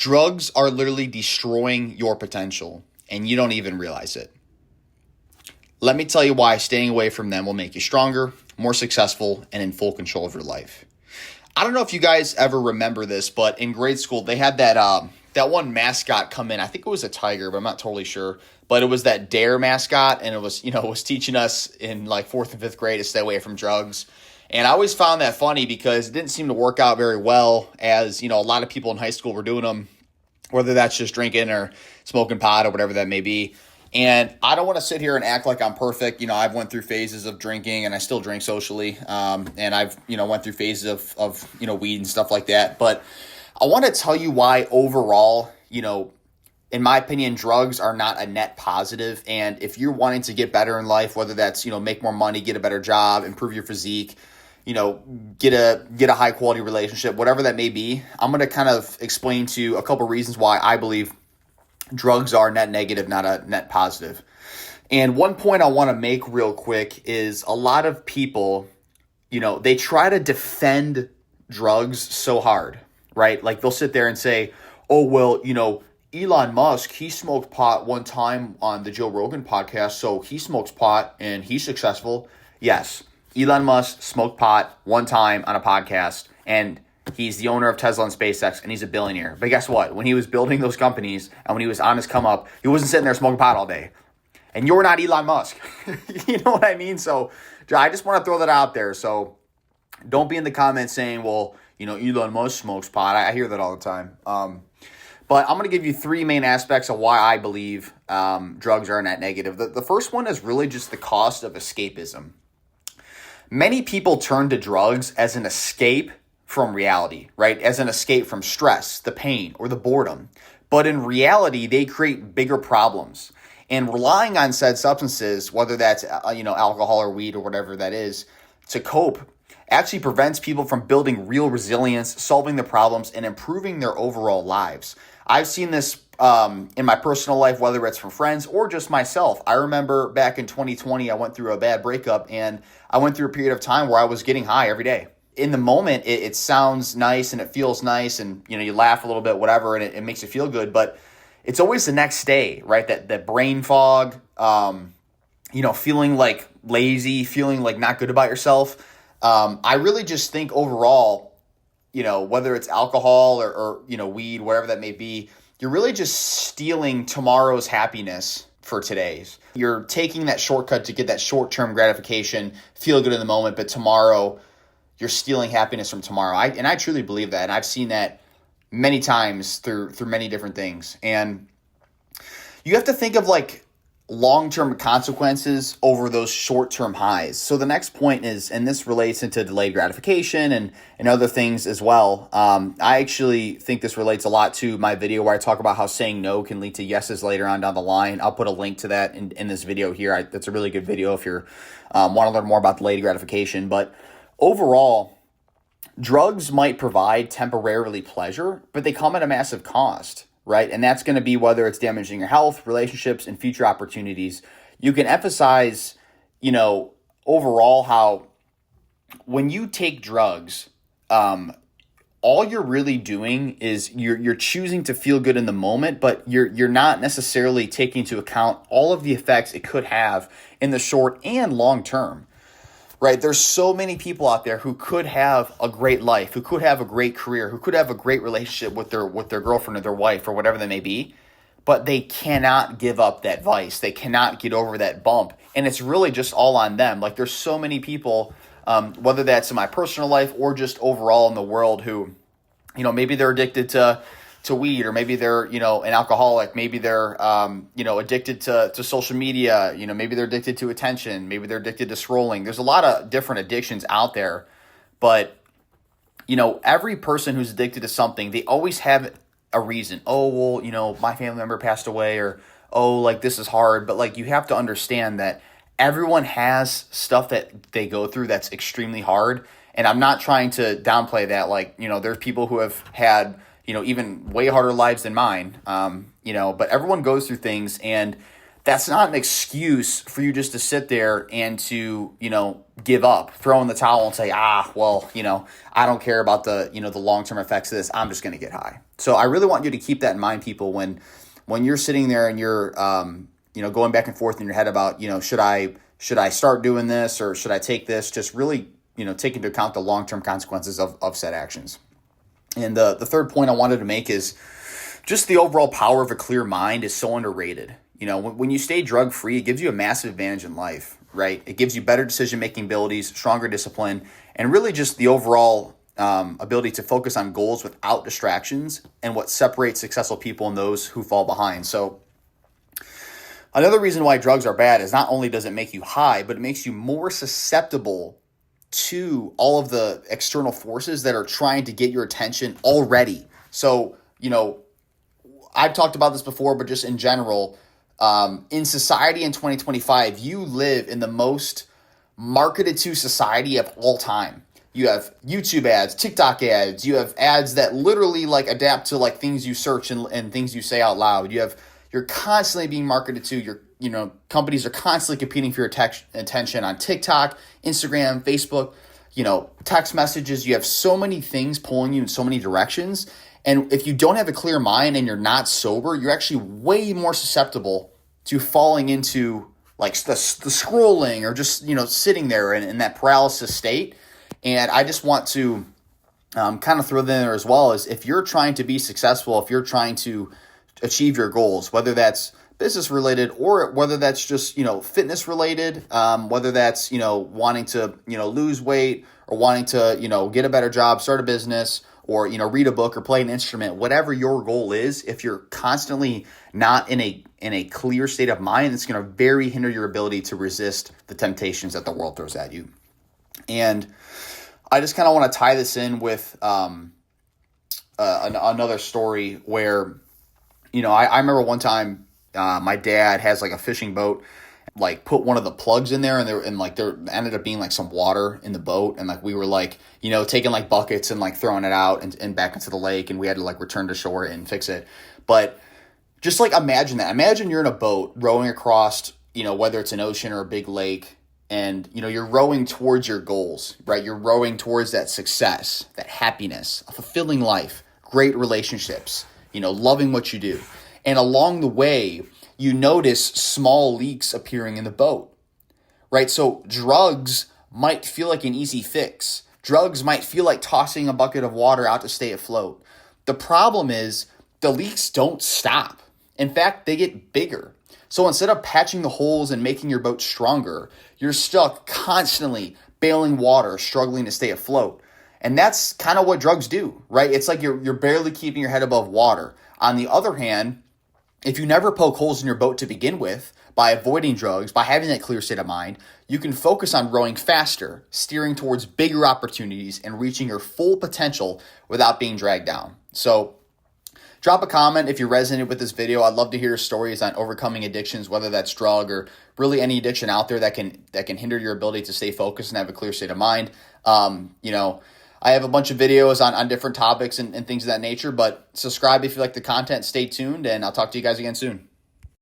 Drugs are literally destroying your potential, and you don't even realize it. Let me tell you why staying away from them will make you stronger, more successful, and in full control of your life. I don't know if you guys ever remember this, but in grade school, they had that one mascot come in. I think it was a tiger, but I'm not totally sure. But it was that Dare mascot, and it was teaching us in like 4th and 5th grade to stay away from drugs. And I always found that funny because it didn't seem to work out very well, as a lot of people in high school were doing them, whether that's just drinking or smoking pot or whatever that may be. And I don't want to sit here and act like I'm perfect. I've went through phases of drinking, and I still drink socially. And I've, went through phases of weed and stuff like that. But I want to tell you why overall, in my opinion, drugs are not a net positive. And if you're wanting to get better in life, whether that's, make more money, get a better job, improve your physique, get a high quality relationship, whatever that may be, I'm going to kind of explain to you a couple reasons why I believe drugs are net negative, not a net positive. And one point I want to make real quick is a lot of people, they try to defend drugs so hard, right? Like they'll sit there and say, oh, well, Elon Musk, he smoked pot one time on the Joe Rogan podcast, so he smokes pot and he's successful. Yes, Elon Musk smoked pot one time on a podcast, and he's the owner of Tesla and SpaceX, and he's a billionaire. But guess what? When he was building those companies and when he was on his come up, he wasn't sitting there smoking pot all day. And you're not Elon Musk. You know what I mean? So I just want to throw that out there. So don't be in the comments saying, well, Elon Musk smokes pot. I hear that all the time. But I'm going to give you 3 main aspects of why I believe drugs are a net negative. The first one is really just the cost of escapism. Many people turn to drugs as an escape from reality, right? As an escape from stress, the pain, or the boredom. But in reality, they create bigger problems. And relying on said substances, whether that's alcohol or weed or whatever that is, to cope, actually prevents people from building real resilience, solving the problems, and improving their overall lives. I've seen this in my personal life, whether it's from friends or just myself. I remember back in 2020, I went through a bad breakup, and I went through a period of time where I was getting high every day. In the moment, it sounds nice and it feels nice, and you laugh a little bit, whatever, and it makes you feel good. But it's always the next day, right? That brain fog, feeling like lazy, feeling like not good about yourself. I really just think overall, whether it's alcohol or weed, whatever that may be, you're really just stealing tomorrow's happiness for today's. You're taking that shortcut to get that short-term gratification, feel good in the moment, but tomorrow you're stealing happiness from tomorrow. I truly believe that, and I've seen that many times through many different things. And you have to think of like long-term consequences over those short-term highs. So the next point is, and this relates into delayed gratification and other things as well. I actually think this relates a lot to my video where I talk about how saying no can lead to yeses later on down the line. I'll put a link to that in this video here. That's a really good video if you want to learn more about delayed gratification. But overall, drugs might provide temporarily pleasure, but they come at a massive cost. Right? And that's going to be whether it's damaging your health, relationships, and future opportunities. You can emphasize, overall how when you take drugs, all you're really doing is you're choosing to feel good in the moment, but you're not necessarily taking into account all of the effects it could have in the short and long term. Right? There's so many people out there who could have a great life, who could have a great career, who could have a great relationship with their girlfriend or their wife or whatever they may be, but they cannot give up that vice. They cannot get over that bump. And it's really just all on them. Like there's so many people, whether that's in my personal life or just overall in the world who, maybe they're addicted to weed, or maybe they're, an alcoholic, maybe they're, addicted to social media, maybe they're addicted to attention, maybe they're addicted to scrolling. There's a lot of different addictions out there, but, every person who's addicted to something, they always have a reason. Oh, well, my family member passed away, or, oh, like this is hard. But like, you have to understand that everyone has stuff that they go through that's extremely hard. And I'm not trying to downplay that. Like, there's people who have had, even way harder lives than mine, but everyone goes through things, and that's not an excuse for you just to sit there and to, give up, throw in the towel and say, I don't care about the, the long-term effects of this. I'm just going to get high. So I really want you to keep that in mind, people, when you're sitting there and you're, going back and forth in your head about, should I start doing this or should I take this? Just really, take into account the long-term consequences of said actions. And the third point I wanted to make is just the overall power of a clear mind is so underrated. When you stay drug-free, it gives you a massive advantage in life, right? It gives you better decision-making abilities, stronger discipline, and really just the overall ability to focus on goals without distractions and what separates successful people and those who fall behind. So another reason why drugs are bad is not only does it make you high, but it makes you more susceptible to all of the external forces that are trying to get your attention already. So, I've talked about this before, but just in general, in society in 2025, you live in the most marketed to society of all time. You have YouTube ads, TikTok ads, you have ads that literally adapt to things you search and things you say out loud. You're constantly being marketed to. Companies are constantly competing for your attention on TikTok, Instagram, Facebook, text messages. You have so many things pulling you in so many directions. And if you don't have a clear mind and you're not sober, you're actually way more susceptible to falling into the scrolling or just, sitting there in that paralysis state. And I just want to kind of throw that in there as well, as if you're trying to be successful, if you're trying to achieve your goals, whether that's business related or whether that's just, fitness related, whether that's, wanting to, lose weight or wanting to, get a better job, start a business, or, read a book or play an instrument, whatever your goal is, if you're constantly not in a clear state of mind, it's going to very hinder your ability to resist the temptations that the world throws at you. And I just kind of want to tie this in with another story where, I remember one time my dad has a fishing boat, put one of the plugs in there and there ended up being some water in the boat. And we were taking buckets and throwing it out and back into the lake, and we had to return to shore and fix it. But just imagine that. Imagine you're in a boat rowing across, whether it's an ocean or a big lake, and, you're rowing towards your goals, right? You're rowing towards that success, that happiness, a fulfilling life, great relationships, loving what you do. And along the way, you notice small leaks appearing in the boat, right? So drugs might feel like an easy fix. Drugs might feel like tossing a bucket of water out to stay afloat. The problem is the leaks don't stop. In fact, they get bigger. So instead of patching the holes and making your boat stronger, you're stuck constantly bailing water, struggling to stay afloat. And that's kind of what drugs do, right? It's like you're barely keeping your head above water. On the other hand, if you never poke holes in your boat to begin with, by avoiding drugs, by having that clear state of mind, you can focus on rowing faster, steering towards bigger opportunities, and reaching your full potential without being dragged down. So drop a comment if you resonated with this video. I'd love to hear stories on overcoming addictions, whether that's drug or really any addiction out there that can hinder your ability to stay focused and have a clear state of mind. I have a bunch of videos on different topics and things of that nature, but subscribe if you like the content. Stay tuned, and I'll talk to you guys again soon.